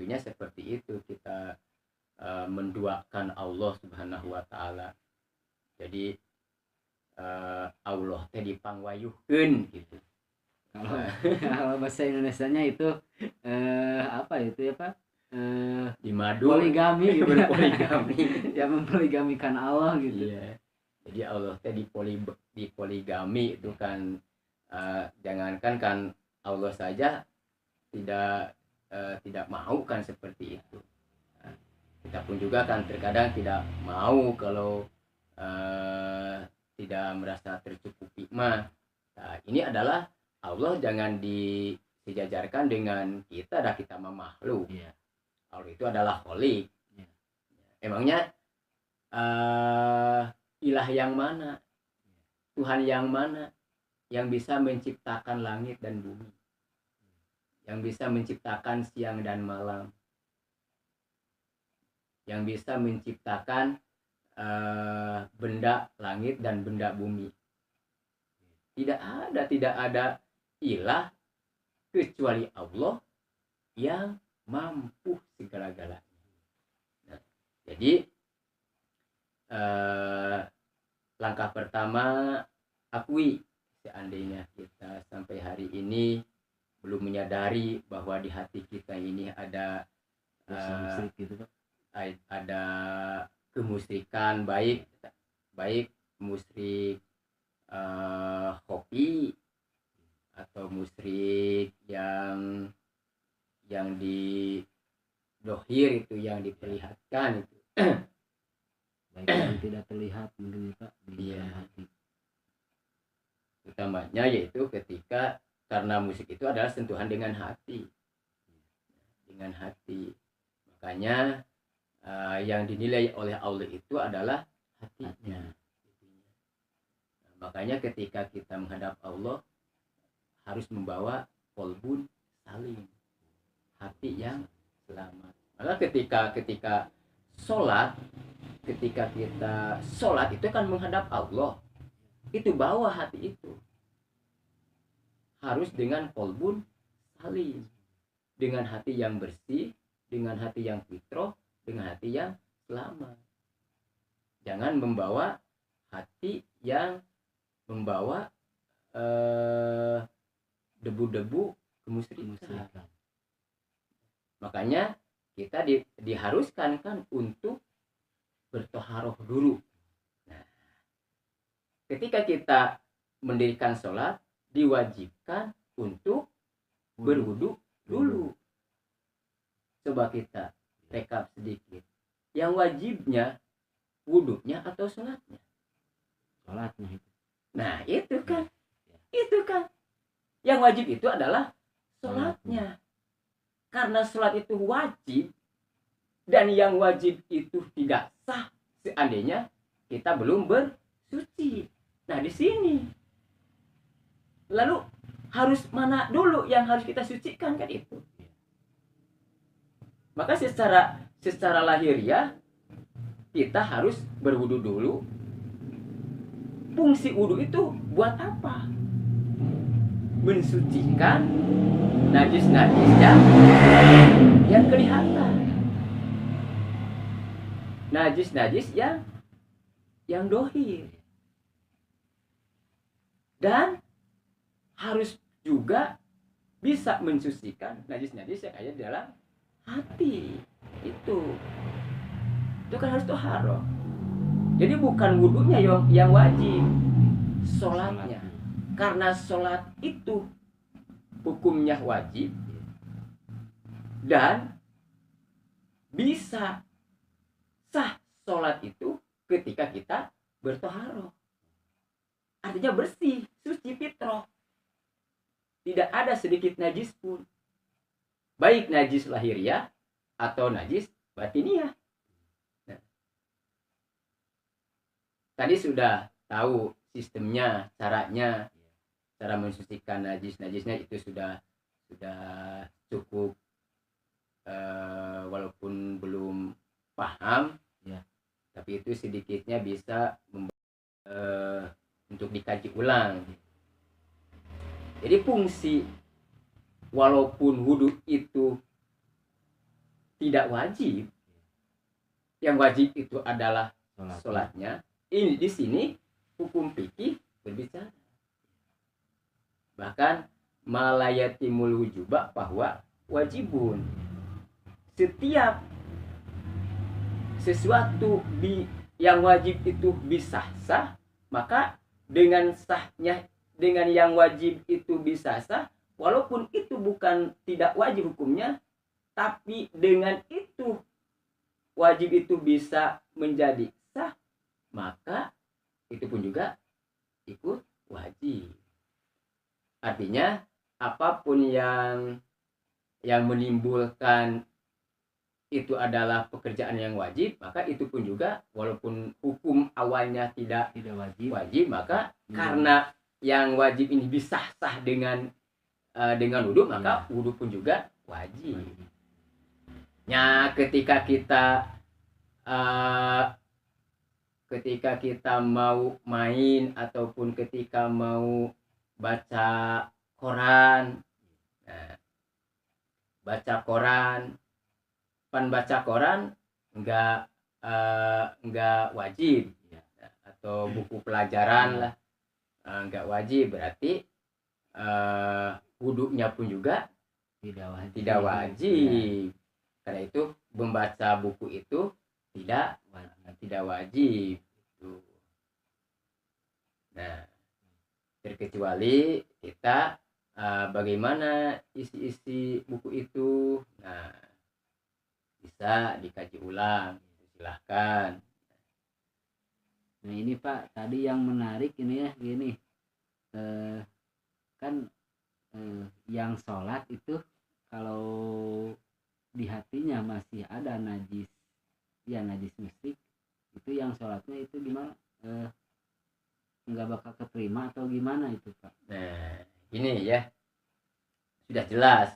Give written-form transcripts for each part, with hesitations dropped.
artinya seperti itu, kita menduakan Allah Subhanahu wa taala. Jadi Allah teh dipangwayuhkeun gitu. Kalau bahasa Indonesianya itu apa itu ya Pak? Dimadu Poligami gitu. berpoligami. Ya mempoligamikan Allah gitu. Iya. Jadi Allah teh dipoligami itu kan, jangankan kan Allah saja tidak mau kan seperti itu. Kita pun juga kan terkadang tidak mau kalau tidak merasa tercukupi mah. Nah, ini adalah Allah jangan disejajarkan dengan kita, dah kita mah makhluk. Iya. Allah itu adalah Khalik. Iya. Emangnya ilah yang mana? Tuhan yang mana yang bisa menciptakan langit dan bumi? Yang bisa menciptakan siang dan malam? Yang bisa menciptakan benda langit dan benda bumi? Tidak ada ilah kecuali Allah yang mampu segala-galanya. Nah, jadi langkah pertama, akui seandainya kita sampai hari ini belum menyadari bahwa di hati kita ini ada ada kemusyrikan, baik musyrik kopi atau musyrik yang di dohir itu, yang diperlihatkan itu. Baik yang tidak terlihat mungkin Pak di dalam hati. Utamanya yaitu ketika karena musik itu adalah sentuhan dengan hati. Makanya yang dinilai oleh Allah itu adalah hatinya. Makanya ketika kita menghadap Allah harus membawa qalbun salim, hati yang selamat. Maka ketika kita sholat itu kan menghadap Allah, itu bawa hati itu harus dengan qalbun salim, dengan hati yang bersih, dengan hati yang fitrah, dengan hati yang selamat. Jangan membawa hati yang membawa debu-debu kemusyrikan. Makanya kita diharuskan kan untuk bertoharoh dulu. Nah, ketika kita mendirikan sholat, diwajibkan untuk berwudu dulu. Coba kita rekap sedikit. Yang wajibnya wudunya atau sholatnya? Sholatnya itu. Nah, itu kan. Yang wajib itu adalah sholatnya. Karena sholat itu wajib, dan yang wajib itu tidak sah seandainya kita belum bersuci. Nah, di sini lalu harus mana dulu yang harus kita sucikan kan itu. Maka secara lahiriah kita harus berwudu dulu. Fungsi wudu itu buat apa? Mensucikan najis-najis yang kelihatan. Najis-najis yang dohir. Dan harus juga bisa mensucikan najis-najis yang ada di dalam hati. Itu kan harus toharoh. Jadi bukan wudunya yang wajib, sholatnya. Karena sholat itu hukumnya wajib dan bisa sah sholat itu ketika kita bertoharoh. Artinya bersih, suci, fitrah. Tidak ada sedikit najis pun. Baik najis lahiriah atau najis batiniah. Nah, tadi sudah tahu sistemnya, caranya, cara mensucikan najis-najisnya itu sudah cukup. Walaupun belum paham, ya, tapi itu sedikitnya bisa untuk dikaji ulang. Jadi fungsi walaupun wudhu itu tidak wajib. Yang wajib itu adalah sholatnya. Ini di sini hukum fikih berbicara. Bahkan malayatimul wujuba bahwa wajibun. Setiap sesuatu yang wajib itu bisa sah, maka dengan sahnya, dengan yang wajib itu bisa sah, walaupun itu bukan tidak wajib hukumnya, tapi dengan itu wajib itu bisa menjadi sah, maka itu pun juga ikut wajib. Artinya apapun yang menimbulkan itu adalah pekerjaan yang wajib, maka itu pun juga walaupun hukum awalnya tidak wajib, maka karena yang wajib ini bisa sah dengan wudhu, maka wudhu pun juga wajib. Ya, ketika kita mau main ataupun ketika mau baca koran, baca koran enggak wajib, atau buku pelajaran lah enggak wajib, berarti wudhunya pun juga tidak wajib. Karena itu membaca buku itu tidak wajib. Nah, terkecuali kita bagaimana isi buku itu, nah bisa dikaji ulang, silahkan. Nah ini Pak, tadi yang menarik ini ya gini, kan yang sholat itu kalau di hatinya masih ada najis musik, itu yang sholatnya itu gimana, nggak bakal keterima atau gimana itu Pak? Nah ini ya sudah jelas.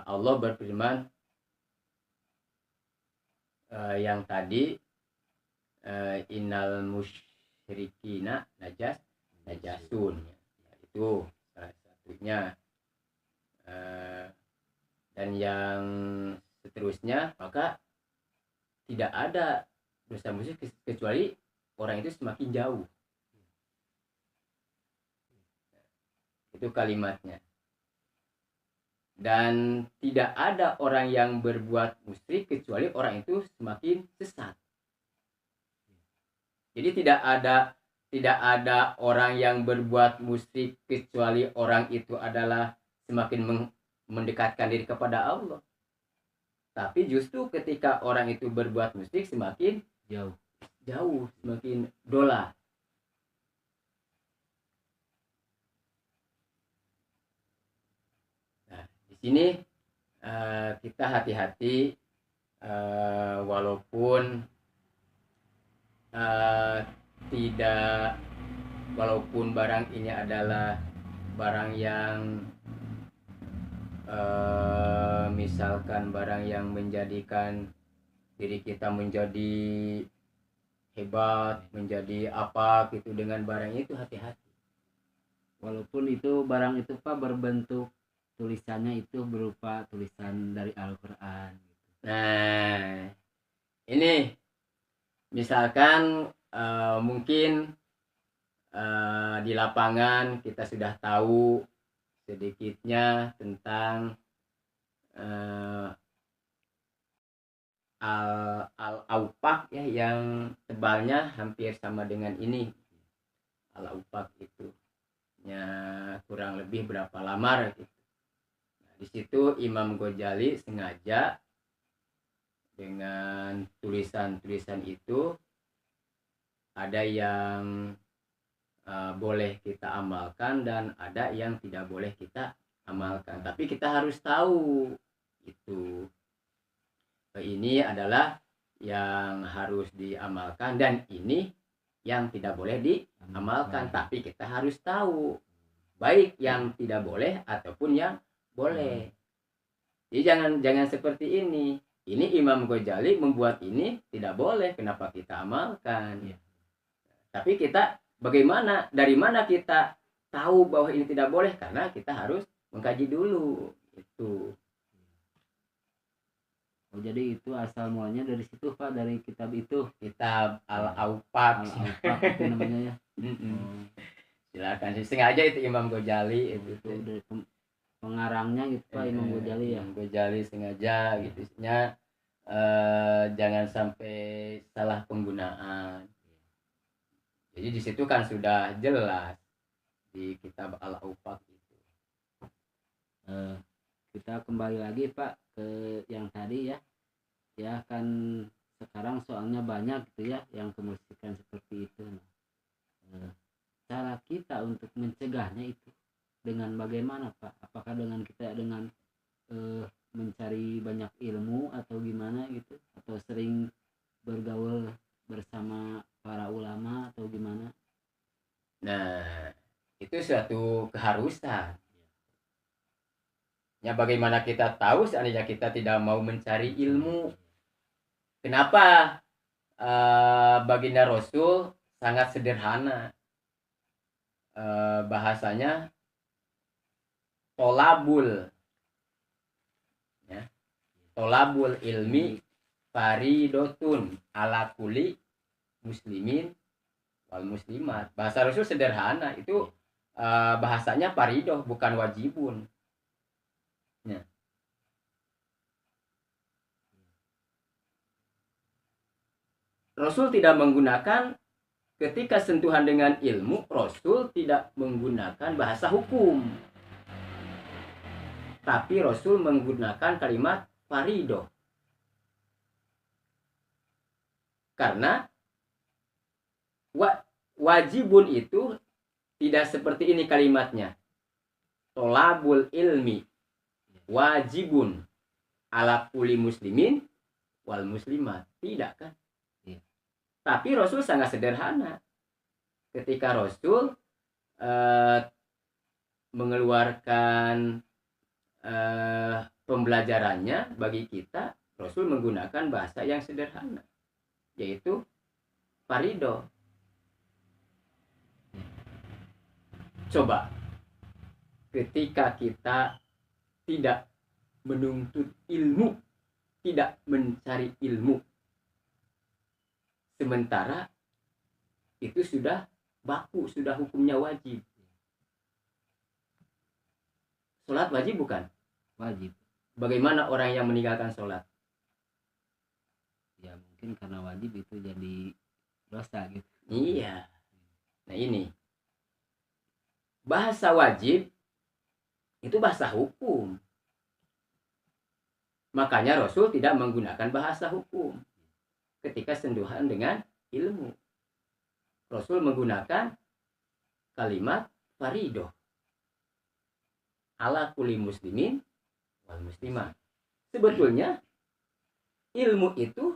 Allah berfirman yang tadi, innal musyrikina najasun, itu salah satunya, dan yang seterusnya, maka tidak ada dosa musyrik kecuali orang itu semakin jauh. Itu kalimatnya. Dan tidak ada orang yang berbuat musyrik kecuali orang itu semakin sesat. Jadi tidak ada orang yang berbuat musyrik kecuali orang itu adalah semakin mendekatkan diri kepada Allah. Tapi justru ketika orang itu berbuat musyrik semakin jauh, semakin dola. Ini kita hati-hati, walaupun barang ini adalah barang yang misalkan barang yang menjadikan diri kita menjadi hebat, menjadi apa gitu dengan barang itu, hati-hati. Walaupun itu barang itu Pak berbentuk tulisannya itu berupa tulisan dari Al-Quran. Nah, ini misalkan mungkin di lapangan kita sudah tahu sedikitnya tentang al-aupak ya, yang tebalnya hampir sama dengan ini. Al-aupak itu ya kurang lebih berapa lamar gitu. Di situ Imam Ghazali sengaja dengan tulisan-tulisan itu ada yang boleh kita amalkan dan ada yang tidak boleh kita amalkan. Tapi kita harus tahu itu ini adalah yang harus diamalkan dan ini yang tidak boleh diamalkan. Tapi kita harus tahu baik yang tidak boleh ataupun yang boleh. Jadi jangan seperti ini. Ini Imam Ghazali membuat ini tidak boleh, kenapa kita amalkan? Ya. Tapi kita bagaimana? Dari mana kita tahu bahwa ini tidak boleh? Karena kita harus mengkaji dulu itu. Oh, jadi itu asal mulanya dari situ Pak, dari kitab itu, Kitab Al-Awqaf. Al-Awqaf itu namanya ya. Mm-mm. Oh, Silakan sih, sengaja itu Imam Ghazali oh, itu itu dari pengarangnya gitu Pak, Imam Ghazali ya. Imam Ghazali sengaja gitu isinya, jangan sampai salah penggunaan. Jadi di situ kan sudah jelas di kitab Al-Awqaf itu. Eh, kita kembali lagi Pak ke yang tadi ya. Ya kan sekarang soalnya banyak gitu ya yang kemusikan seperti itu. Nah, cara kita untuk mencegahnya itu dengan bagaimana Pak? Apakah dengan kita dengan mencari banyak ilmu atau gimana gitu, atau sering bergaul bersama para ulama atau gimana? Nah, itu suatu keharusan. Ya bagaimana kita tahu seandainya kita tidak mau mencari ilmu? Kenapa baginda Rasul sangat sederhana? Bahasanya tolabul, ya. Tolabul ilmi faridotun ala kuli muslimin wal muslimat. Bahasa Rasul sederhana, itu bahasanya faridoh bukan wajibun. Ya. Rasul tidak menggunakan, ketika sentuhan dengan ilmu, Rasul tidak menggunakan bahasa hukum, tapi Rasul menggunakan kalimat faridoh. Karena wajibun itu tidak seperti ini kalimatnya. Tolabul ilmi wajibun ala kulli muslimin wal muslimat. Tidak kan? Tapi Rasul sangat sederhana. Ketika Rasul mengeluarkan pembelajarannya bagi kita, Rasul menggunakan bahasa yang sederhana, yaitu farido. Coba ketika kita tidak menuntut ilmu, tidak mencari ilmu, sementara itu sudah baku, sudah hukumnya wajib. Sholat wajib bukan? Wajib. Bagaimana orang yang meninggalkan sholat? Ya mungkin karena wajib itu jadi dosa gitu. Iya. Nah ini, bahasa wajib itu bahasa hukum. Makanya Rasul tidak menggunakan bahasa hukum ketika sentuhan dengan ilmu. Rasul menggunakan kalimat faridoh ala kulli muslimin wal muslimat. Sebetulnya ilmu itu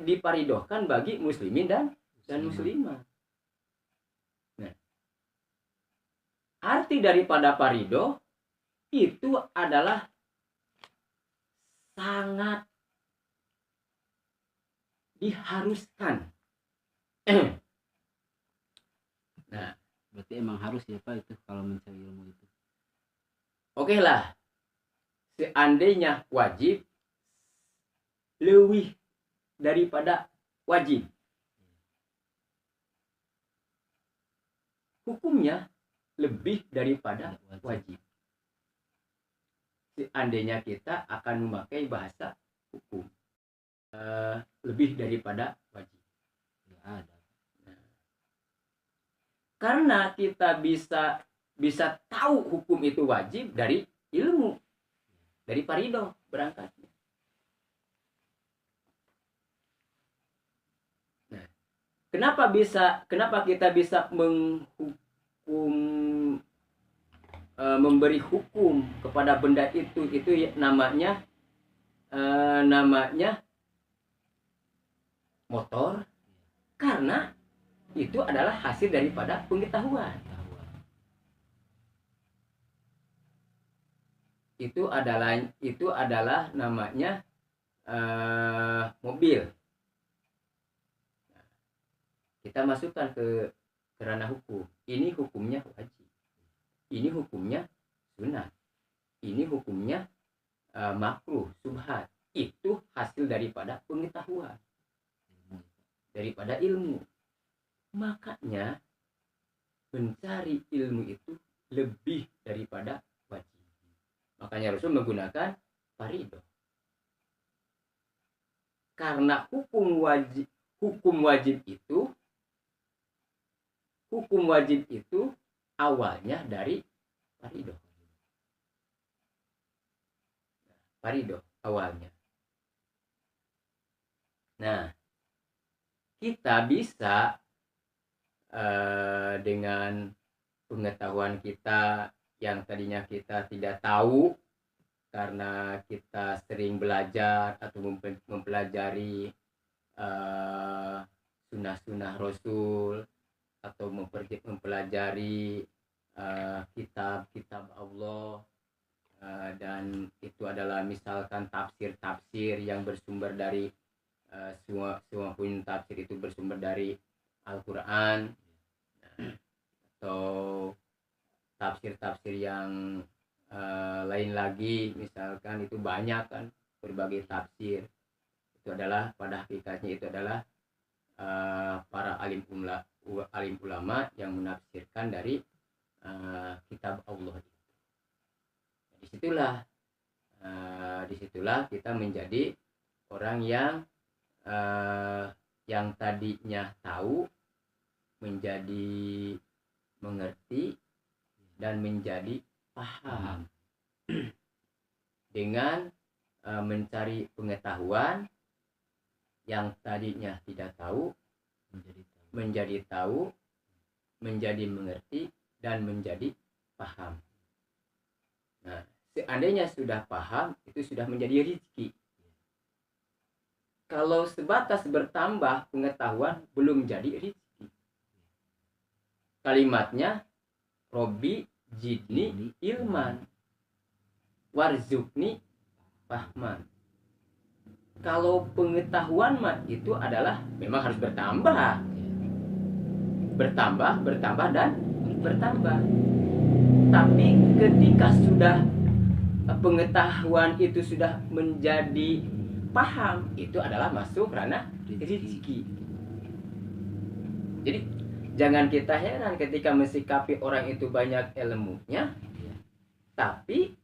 diparidohkan bagi muslimin dan muslimat. Nah, arti daripada paridoh itu adalah sangat diharuskan. Nah, berarti emang harus ya Pak itu kalau mencari ilmu itu. Oke lah, seandainya wajib lebih daripada wajib, hukumnya lebih daripada wajib. Seandainya kita akan memakai bahasa hukum, lebih daripada wajib. Ya, ada. Nah, karena kita bisa tahu hukum itu wajib dari ilmu, dari faridoh berangkatnya. Nah, kenapa kita bisa memberi hukum kepada benda itu namanya motor, karena itu adalah hasil daripada pengetahuan. Itu adalah namanya mobil. Kita masukkan ke ranah hukum. Ini hukumnya wajib, ini hukumnya sunat, ini hukumnya makruh, subhat. itu hasil daripada pengetahuan, daripada ilmu. Makanya mencari ilmu itu lebih daripada wajib. Makanya Rasul menggunakan faridoh. Karena hukum wajib itu awalnya dari faridoh. Faridoh awalnya. Nah, kita bisa dengan pengetahuan kita yang tadinya kita tidak tahu karena kita sering belajar atau mempelajari sunnah-sunnah Rasul atau mempelajari kitab-kitab Allah, dan itu adalah misalkan tafsir-tafsir yang bersumber dari semua pun tafsir itu bersumber dari Al-Quran, atau tafsir-tafsir yang lain lagi, misalkan itu banyak kan berbagai tafsir. Itu adalah pada hakikatnya itu adalah para alim ulama yang menafsirkan dari kitab Allah. Disitulah kita menjadi orang yang tadinya tahu menjadi mengerti dan menjadi paham dengan mencari pengetahuan. Yang tadinya tidak tahu menjadi tahu, menjadi mengerti dan menjadi paham. Nah, seandainya sudah paham, itu sudah menjadi rezeki. Kalau sebatas bertambah pengetahuan belum jadi rezeki. Kalimatnya Robbi Jidni Ilman Warzukni Fahman. Kalau pengetahuan mah itu adalah memang harus bertambah, dan bertambah. Tapi ketika sudah pengetahuan itu sudah menjadi paham, itu adalah masuk ranah rezeki. Jadi jangan kita heran ketika mensikapi orang itu banyak ilmunya, tapi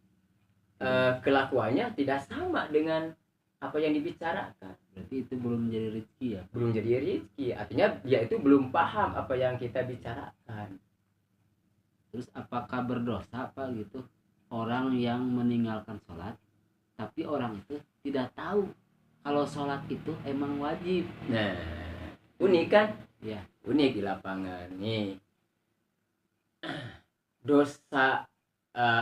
kelakuannya tidak sama dengan apa yang dibicarakan. Berarti itu belum menjadi rezeki ya? Belum jadi rezeki, artinya dia itu belum paham apa yang kita bicarakan. Terus apakah berdosa apa gitu orang yang meninggalkan sholat tapi orang itu tidak tahu kalau sholat itu emang wajib? Nah, unik kan? Ya. Unik di lapangan nih. Dosa,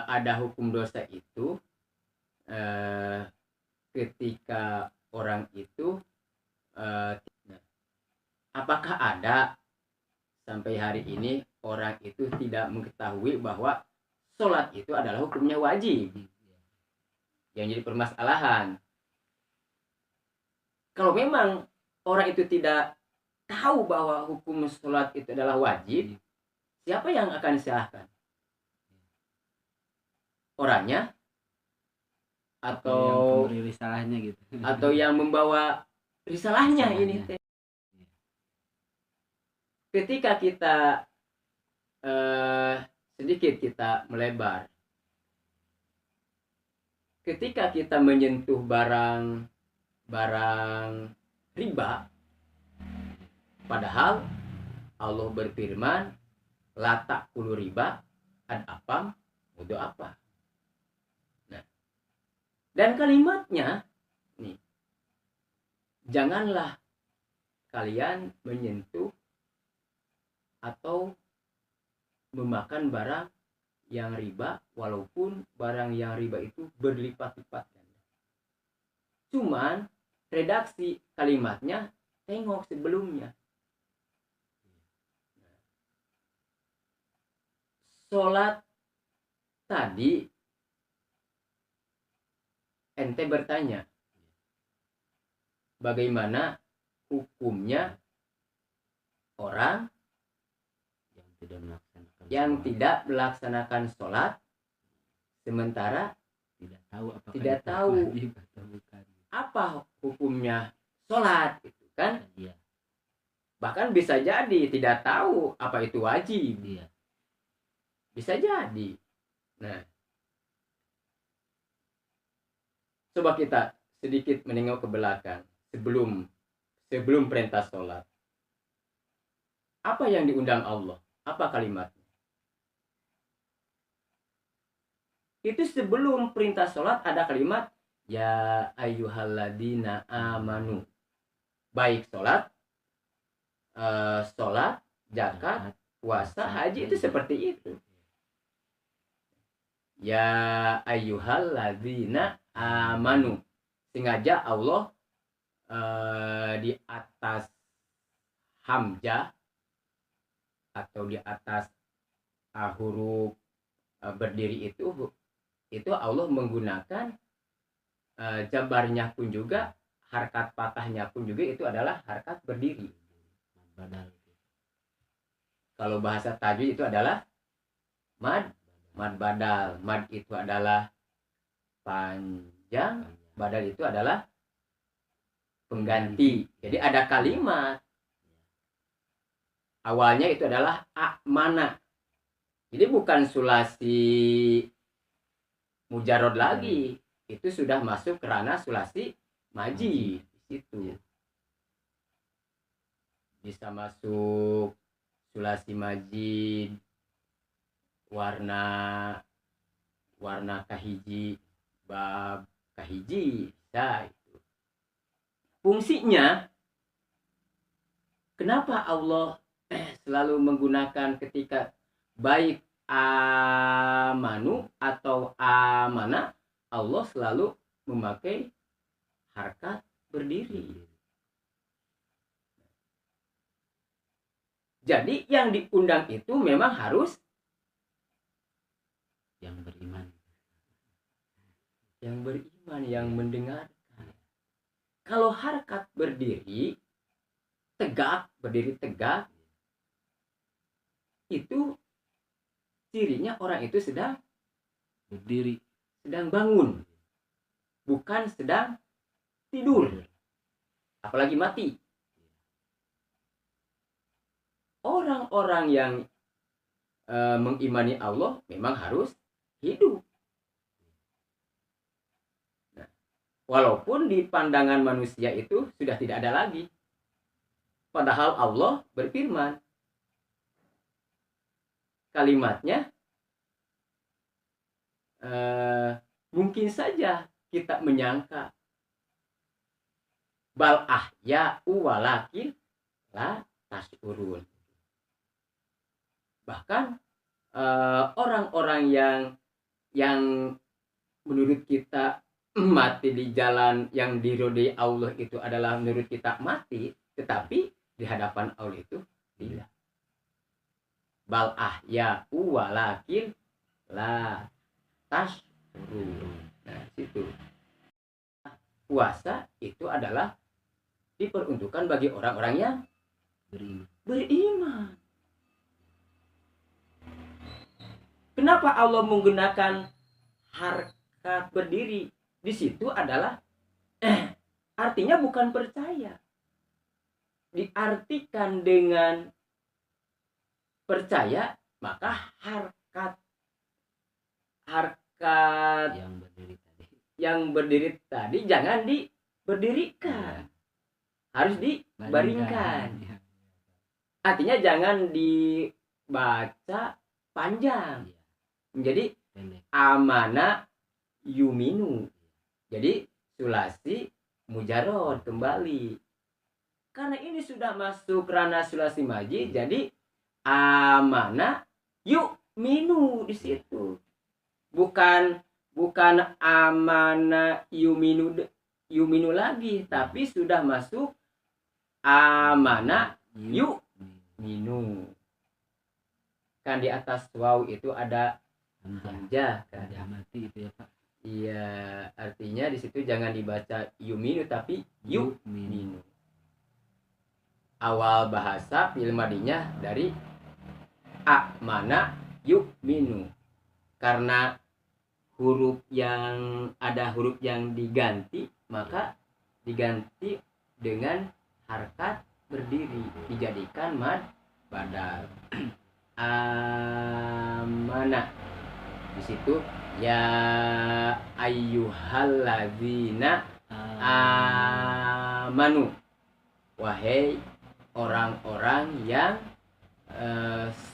ada hukum dosa itu ketika orang itu apakah ada sampai hari ini orang itu tidak mengetahui bahwa sholat itu adalah hukumnya wajib? Yang jadi permasalahan, kalau memang orang itu tidak tahu bahwa hukum sholat itu adalah wajib, siapa yang akan disalahkan? Orangnya atau yang risalahnya gitu, atau yang membawa risalahnya ini teh. Ketika kita sedikit kita melebar, ketika kita menyentuh barang riba, padahal Allah berfirman la ta'kulu riba ad apam udu apa. Dan kalimatnya nih, janganlah kalian menyentuh atau memakan barang yang riba, walaupun barang yang riba itu berlipat-lipat ganda. Cuman redaksi kalimatnya tengok sebelumnya. Sholat tadi ente bertanya bagaimana hukumnya orang yang tidak melaksanakan sholat sementara tidak tahu apakah tidak tahu wajib atau bukan. apa hukumnya sholat gitu kan. Iya. Bahkan bisa jadi tidak tahu apa itu wajib. Iya. Bisa jadi. Nah, coba kita sedikit menengok ke belakang sebelum perintah sholat. Apa yang diundang Allah? Apa kalimatnya? Itu sebelum perintah sholat ada kalimat ya ayyuhalladzina amanu. Baik sholat, zakat, puasa, haji itu seperti itu. Ya ayyuhalladzina amanu. Sengaja Allah di atas hamzah atau di atas huruf berdiri itu Allah menggunakan jabarnya pun juga, harkat patahnya pun juga itu adalah harkat berdiri. Kalau bahasa tajwid itu adalah mad badal. Mad itu adalah panjang, badal itu adalah pengganti. Jadi ada kalimat awalnya itu adalah amana. Jadi bukan sulasi mujarod lagi, itu sudah masuk ke ranah sulasi majid di situ. Bisa masuk sulasi majid warna kahiji, bab kahiji, bisa itu. Fungsinya kenapa Allah selalu menggunakan ketika baik amanu atau amanah, Allah selalu memakai harkat berdiri. Jadi yang diundang itu memang harus yang beriman, yang mendengarkan. Kalau harkat berdiri tegak, itu cirinya orang itu sedang berdiri, sedang bangun, bukan sedang tidur, apalagi mati. Orang-orang yang mengimani Allah memang harus hidup. Nah, walaupun di pandangan manusia itu sudah tidak ada lagi, padahal Allah berfirman, kalimatnya mungkin saja kita menyangka bal ahya'u walakin la tash'urun. Bahkan orang-orang yang menurut kita mati di jalan yang diridhoi Allah itu adalah menurut kita mati, tetapi di hadapan Allah itu tidak. Bal ahya'u walakin la tash'urun. Nah, situ. Puasa itu adalah diperuntukkan bagi orang-orang yang beriman. Kenapa Allah menggunakan harkat berdiri? Di situ adalah artinya bukan percaya. Diartikan dengan percaya, maka harkat yang berdiri tadi jangan diberdirikan, harus dibaringkan. Artinya jangan dibaca panjang, menjadi amana yuminu, jadi sulasi mujarod kembali. Karena ini sudah masuk ranah sulasi majid, jadi amana yuminu di situ. Bukan amana yuminu lagi, tapi sudah masuk amana yuminu. Kan di atas waw itu ada hamzah kan. Mati itu ya Pak. Iya, artinya di situ jangan dibaca yuminu tapi yuminu. Awal bahasa fi'il madinya dari amana yuminu. Karena huruf yang diganti, maka diganti dengan harkat berdiri, dijadikan mad badal. Amana di situ ya ayyuhalladzina amanu, wahai orang-orang yang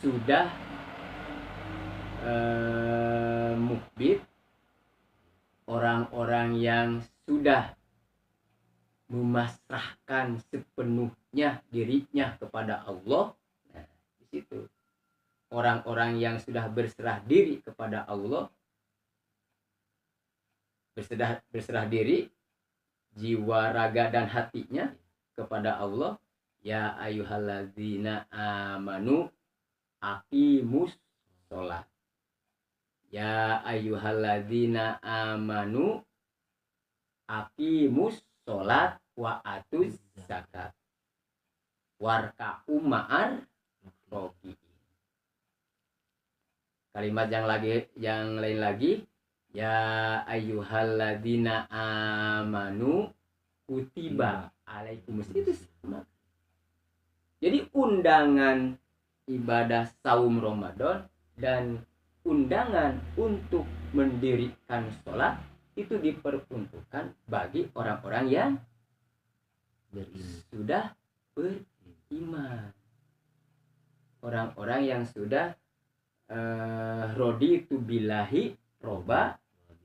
sudah mukbit, orang-orang yang sudah memasrahkan sepenuhnya dirinya kepada Allah. Nah, di situ orang-orang yang sudah berserah diri kepada Allah, berserah diri jiwa, raga dan hatinya kepada Allah. Ya ayyuhalladzina amanu aqimus sholat. Ya ayyuhalladzina amanu aqimus sholat wa atuz zakat warka'u ma'ar roki'in. Kalimat yang lain lagi, ya ayyuhalladzina amanu kutiba alaikumus, itu sama. Jadi undangan ibadah saum Ramadan dan undangan untuk mendirikan sholat itu diperuntukkan bagi orang-orang yang sudah beriman, orang-orang yang sudah roditu billahi roba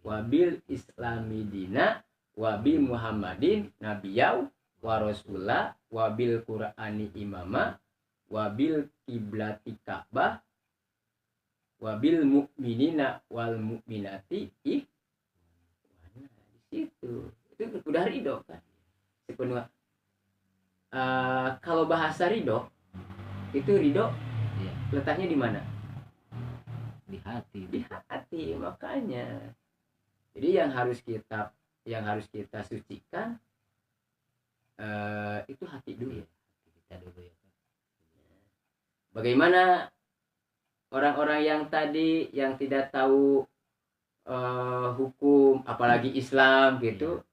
wabil islami dina wabi muhammadin nabiyau wa rasulullah wabil qur'ani imama wabil kiblati ka'bah wabil mu'minina wal mu'minati ikhwana. Di situ itu udah ridho kan sepenuh. Kalau bahasa ridho itu ridho letaknya di mana? Di hati. Makanya jadi yang harus kita sucikan itu hati dulu. Bagaimana orang-orang yang tadi yang tidak tahu hukum apalagi Islam gitu,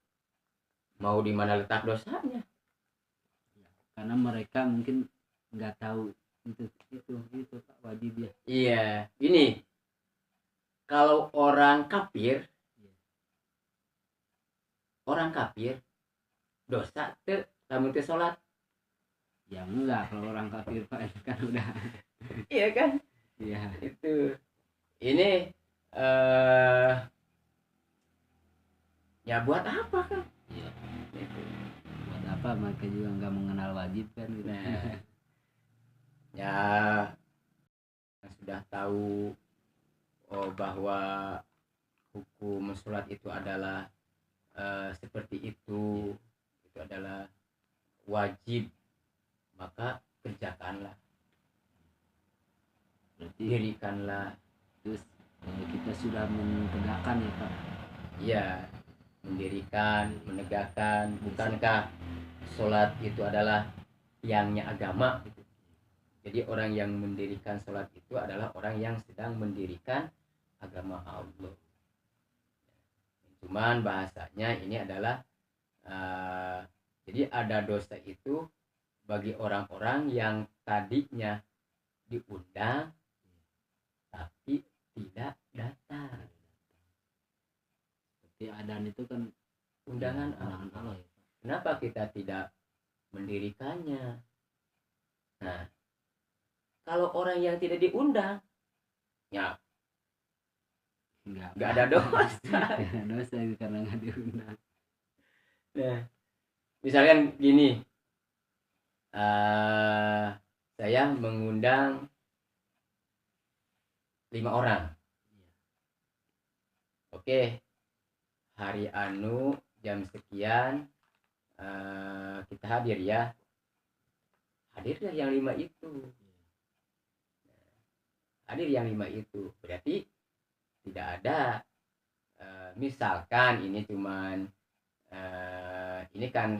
mau di mana letak dosanya? Karena mereka mungkin nggak tahu itu Pak, wajib ya. Iya, ini kalau orang kafir dosa teu lamun teu salat. Ya enggak, kalau orang kafir Pak kan udah. Iya kan? Iya. Itu. Ini ya buat apa kan? Iya. Buat apa, mereka juga nggak mengenal wajib kan gitu. Nah, ya sudah tahu bahwa hukum sholat itu adalah seperti itu adalah wajib, maka kerjakanlah, Berarti dirikanlah. terus kita sudah menegakkan ya Pak. Iya, mendirikan, menegakkan. Bukankah sholat itu adalah tiangnya agama gitu. Jadi orang yang mendirikan sholat itu adalah orang yang sedang mendirikan agama Allah. Cuman bahasanya ini adalah jadi ada dosa itu bagi orang-orang yang tadinya diundang tapi tidak datang. Seperti adzan itu kan Undangan Allah Allah. ya. Kenapa kita tidak mendirikannya? Nah, kalau orang yang tidak diundang, ya nggak ada dosa. Dosa itu karena nggak diundang. Nah, misalkan gini, saya mengundang 5 orang. Oke, hari anu jam sekian kita hadir ya. Hadirlah yang 5 itu. Hadir yang 5 itu. Berarti tidak ada misalkan ini cuman ini kan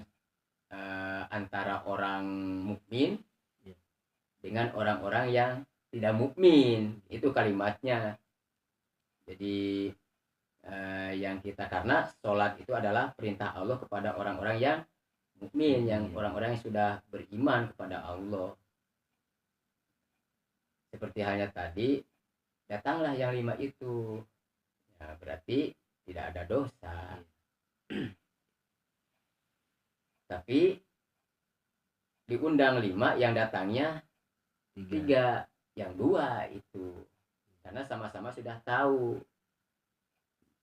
antara orang mukmin dengan orang-orang yang tidak mukmin, itu kalimatnya. Jadi yang kita, karena sholat itu adalah perintah Allah kepada orang-orang yang mukmin, yang orang-orang yang sudah beriman kepada Allah. Seperti halnya tadi, datanglah yang 5 itu, ya, berarti tidak ada dosa. Tapi diundang 5, yang datangnya 3, yang 2 itu karena sama-sama sudah tahu,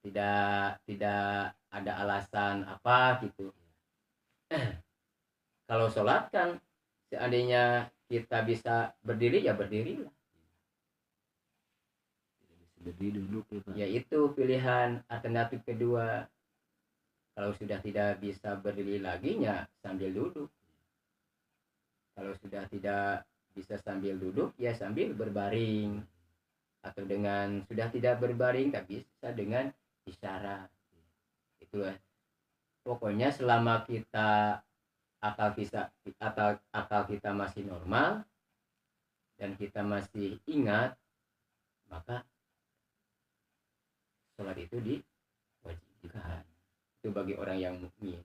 tidak ada alasan apa gitu. Kalau sholat kan seandainya kita bisa berdiri ya berdirilah, berdiri duduk ya Pak. yaitu pilihan alternatif kedua. Kalau sudah tidak bisa berdiri lagi ya sambil duduk. Kalau sudah tidak bisa sambil duduk ya sambil berbaring, atau dengan sudah tidak berbaring tak bisa dengan isyarat. Itulah pokoknya selama kita akal kita masih normal dan kita masih ingat, maka sholat itu diwajibkan. Itu bagi orang yang mukmin.